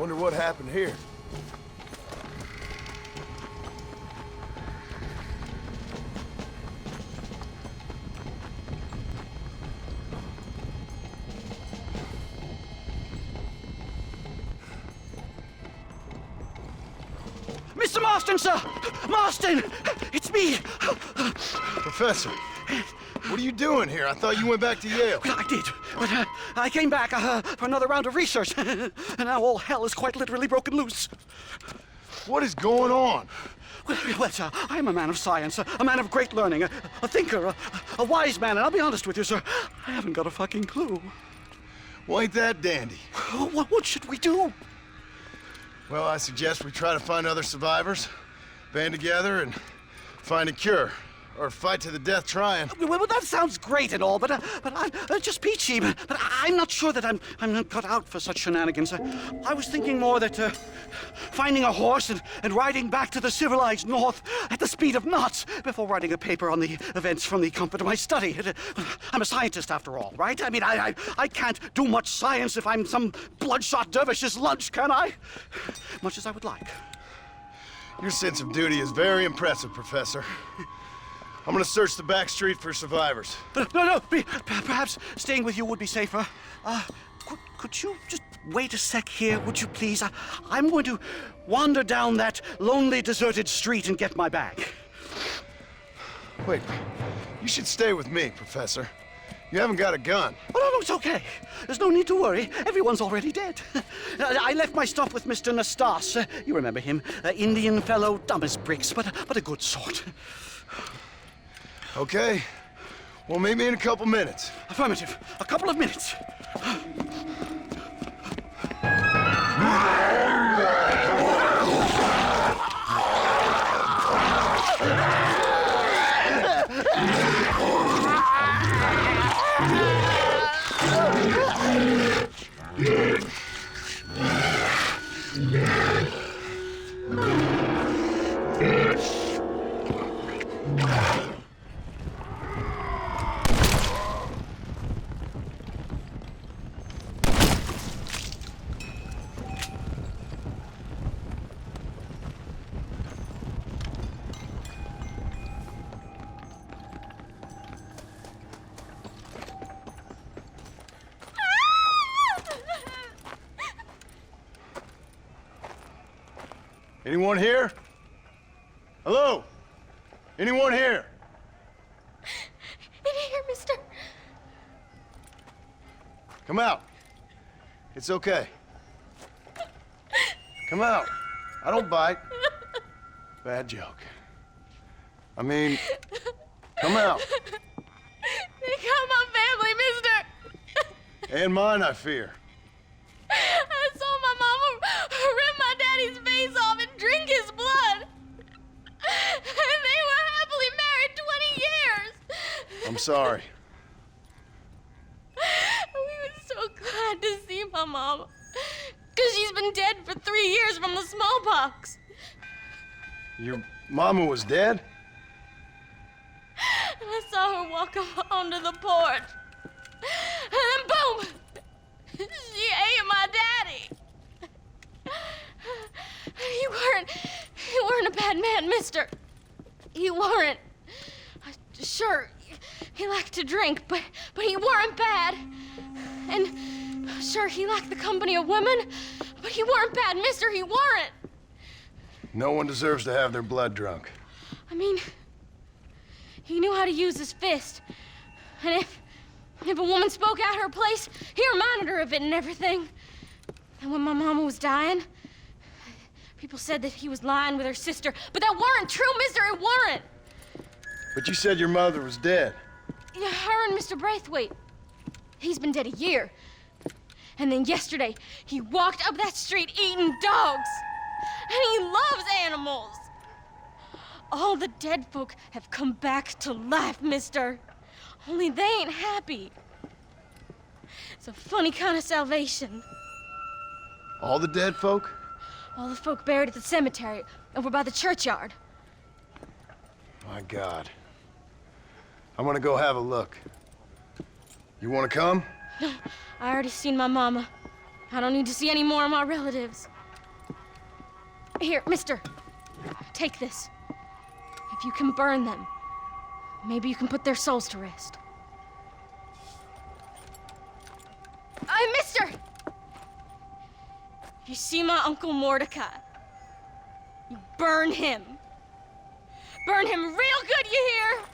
Wonder what happened here. Mr. Marston, sir! Marston! It's me! Professor, what are you doing here? I thought you went back to Yale. Well, I did, but I came back for another round of research, and now all hell is quite literally broken loose. What is going on? Well, sir, I am a man of science, a man of great learning, a thinker, a wise man, and I'll be honest with you, sir, I haven't got a fucking clue. Well, ain't that dandy? What should we do? Well, I suggest we try to find other survivors, band together, and find a cure. Or fight to the death trying. Well, that sounds great and all, but I'm just peachy. But I'm not sure that I'm not cut out for such shenanigans. I was thinking more that finding a horse and riding back to the civilized north at the speed of knots before writing a paper on the events from the comfort of my study. I'm a scientist after all, right? I mean, I can't do much science if I'm some bloodshot dervish's lunch, can I? Much as I would like. Your sense of duty is very impressive, Professor. I'm gonna search the back street for survivors. No, perhaps staying with you would be safer. Could you just wait a sec here, would you please? I'm going to wander down that lonely, deserted street and get my bag. Wait, you should stay with me, Professor. You haven't got a gun. Oh, no, it's okay. There's no need to worry. Everyone's already dead. I left my stuff with Mr. Nastas. You remember him. Indian fellow, dumb as bricks, but a good sort. Okay. Well, meet me in a couple minutes. Affirmative. A couple of minutes. Anyone here? Hello? Anyone here? In here, mister. Come out. It's okay. Come out. I don't bite. Bad joke. I mean, come out. They got my family, mister. And mine, I fear. I saw my mama rip my daddy's face off and drink his blood. And they were happily married 20 years. I'm sorry. We were so glad to see my mama. Because she's been dead for 3 years from the smallpox. Your mama was dead? And I saw her walk onto the porch. And then boom! She ate my daddy. You weren't a bad man, mister. You weren't. Sure, he liked to drink, but he weren't bad. And sure, he liked the company of women, but he weren't bad, mister, he weren't. No one deserves to have their blood drunk. I mean, he knew how to use his fist. And if a woman spoke out her place, he reminded her of it and everything. And when my mama was dying, people said that he was lying with her sister, but that weren't true, mister, it weren't. But you said your mother was dead. Yeah, her and Mr. Braithwaite. He's been dead a year. And then yesterday, he walked up that street eating dogs. And he loves animals. All the dead folk have come back to life, mister. Only they ain't happy. It's a funny kind of salvation. All the dead folk? All the folk buried at the cemetery over by the churchyard. My God. I'm gonna go have a look. You wanna come? No, I already seen my mama. I don't need to see any more of my relatives. Here, mister, take this. If you can burn them, maybe you can put their souls to rest. Mister! If you see my Uncle Mordecai, you burn him. Burn him real good, you hear?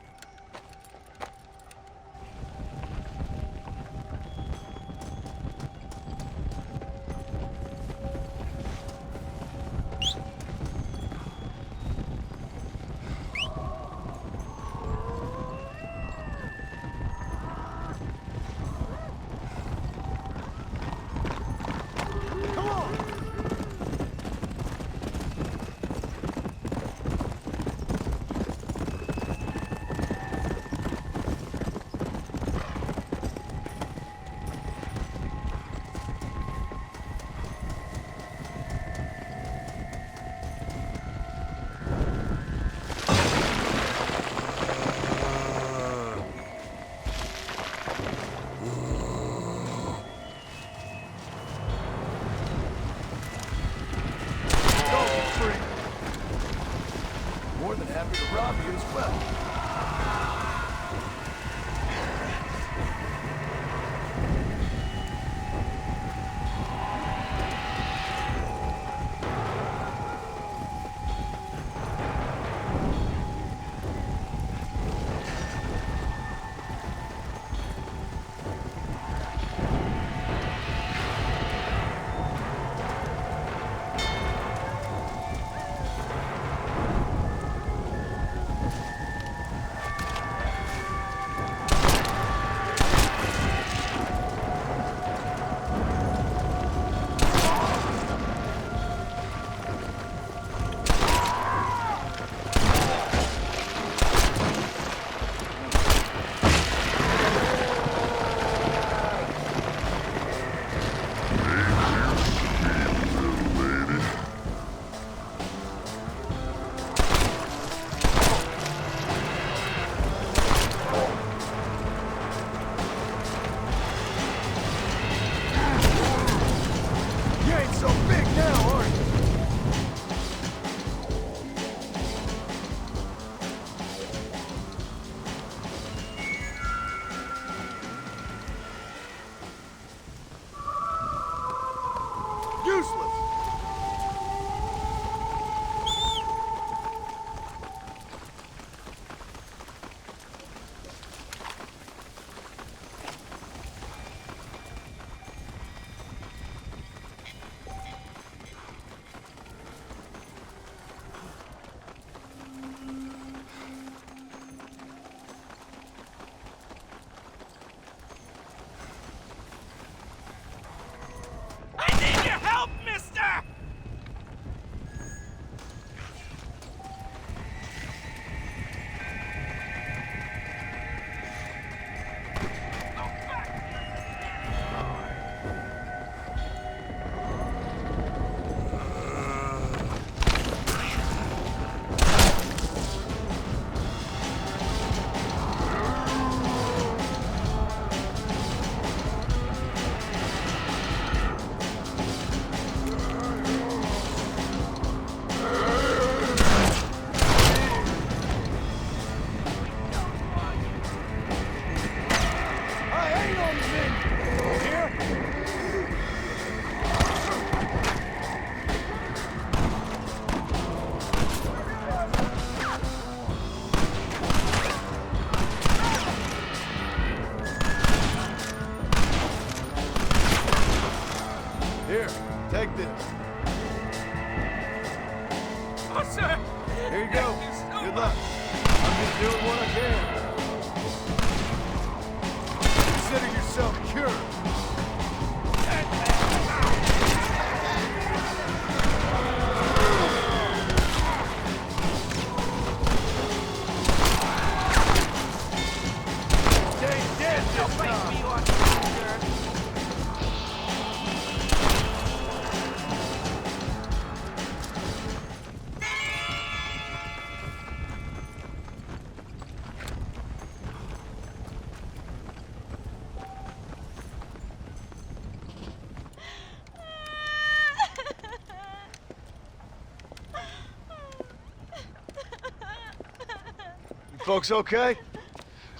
folks okay?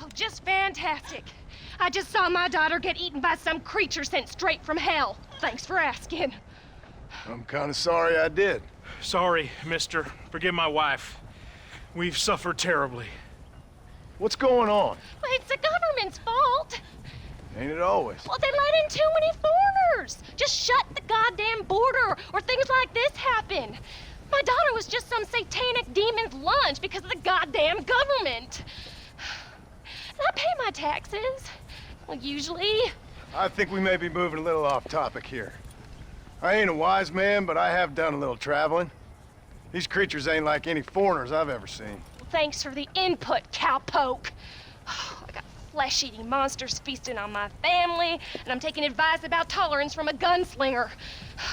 Oh, just fantastic. I just saw my daughter get eaten by some creature sent straight from hell. Thanks for asking. I'm kind of sorry I did. Sorry, mister. Forgive my wife. We've suffered terribly. What's going on? Well, it's the government's fault. Ain't it always? Well, they let in too many foreigners. Just shut the goddamn border, or things like this happen. My daughter was just some satanic demon's lunch because of the goddamn government. I pay my taxes. Well, usually. I think we may be moving a little off topic here. I ain't a wise man, but I have done a little traveling. These creatures ain't like any foreigners I've ever seen. Thanks for the input, cowpoke. I got flesh-eating monsters feasting on my family, and I'm taking advice about tolerance from a gunslinger.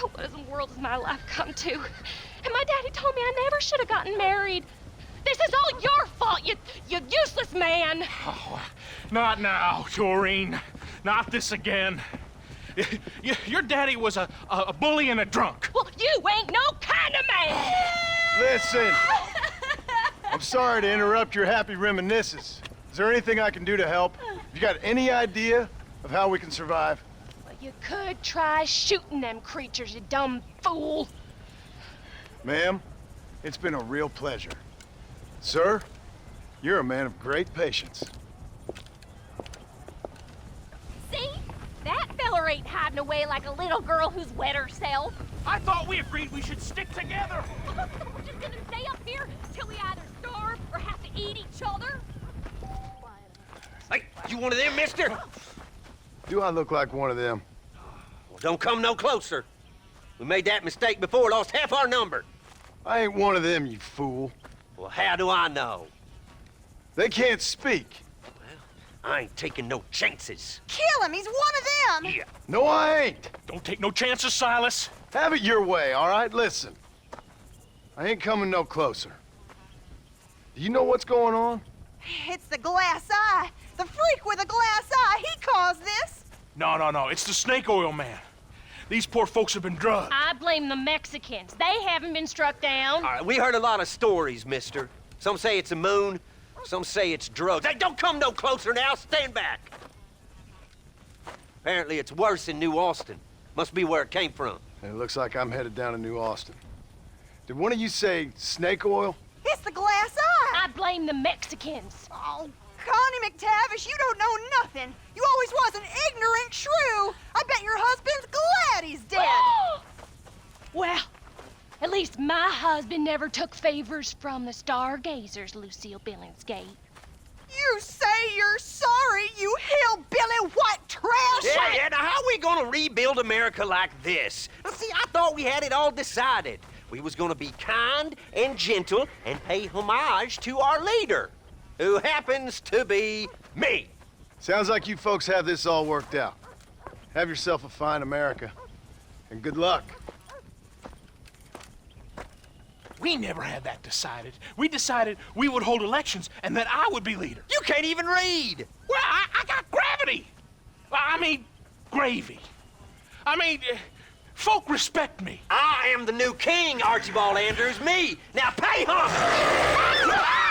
What in the world has my life come to? And my daddy told me I never should have gotten married. This is all your fault, you useless man! Oh, not now, Doreen. Not this again. Your daddy was a bully and a drunk. Well, you ain't no kind of man! Listen! I'm sorry to interrupt your happy reminiscences. Is there anything I can do to help? Have you got any idea of how we can survive? Well, you could try shooting them creatures, you dumb fool. Ma'am, it's been a real pleasure. Sir, you're a man of great patience. See? That feller ain't hiding away like a little girl who's wet herself. I thought we agreed we should stick together. We're just gonna stay up here till we either starve or have to eat each other. Hey, you one of them, mister? Do I look like one of them? Well, don't come no closer. We made that mistake before, lost half our number. I ain't one of them, you fool. Well, how do I know? They can't speak. I ain't taking no chances. Kill him! He's one of them! Yeah. No, I ain't. Don't take no chances, Silas. Have it your way, all right? Listen. I ain't coming no closer. Do you know what's going on? It's the glass eye. The freak with the glass eye. He caused this. No. It's the snake oil man. These poor folks have been drugged. I blame the Mexicans. They haven't been struck down. All right, we heard a lot of stories, mister. Some say it's a moon, some say it's drugs. Hey, don't come no closer now. Stand back. Apparently it's worse in New Austin. Must be where it came from. It looks like I'm headed down to New Austin. Did one of you say snake oil? It's the glass eye. I blame the Mexicans. Oh, Connie McTavish, you don't know nothing. You always was an ignorant shrew. I bet your husband's glad he's dead. Well, at least my husband never took favors from the stargazers, Lucille Billingsgate. You say you're sorry, you hillbilly white trash! Yeah, now how we gonna rebuild America like this? Now, see, I thought we had it all decided. We was gonna be kind and gentle and pay homage to our leader, who happens to be me. Sounds like you folks have this all worked out. Have yourself a fine America, and good luck. We never had that decided. We decided we would hold elections and that I would be leader. You can't even read. Well, I got gravity. I mean, gravy. I mean, folk respect me. I am the new king, Archibald Andrews, me. Now pay homage.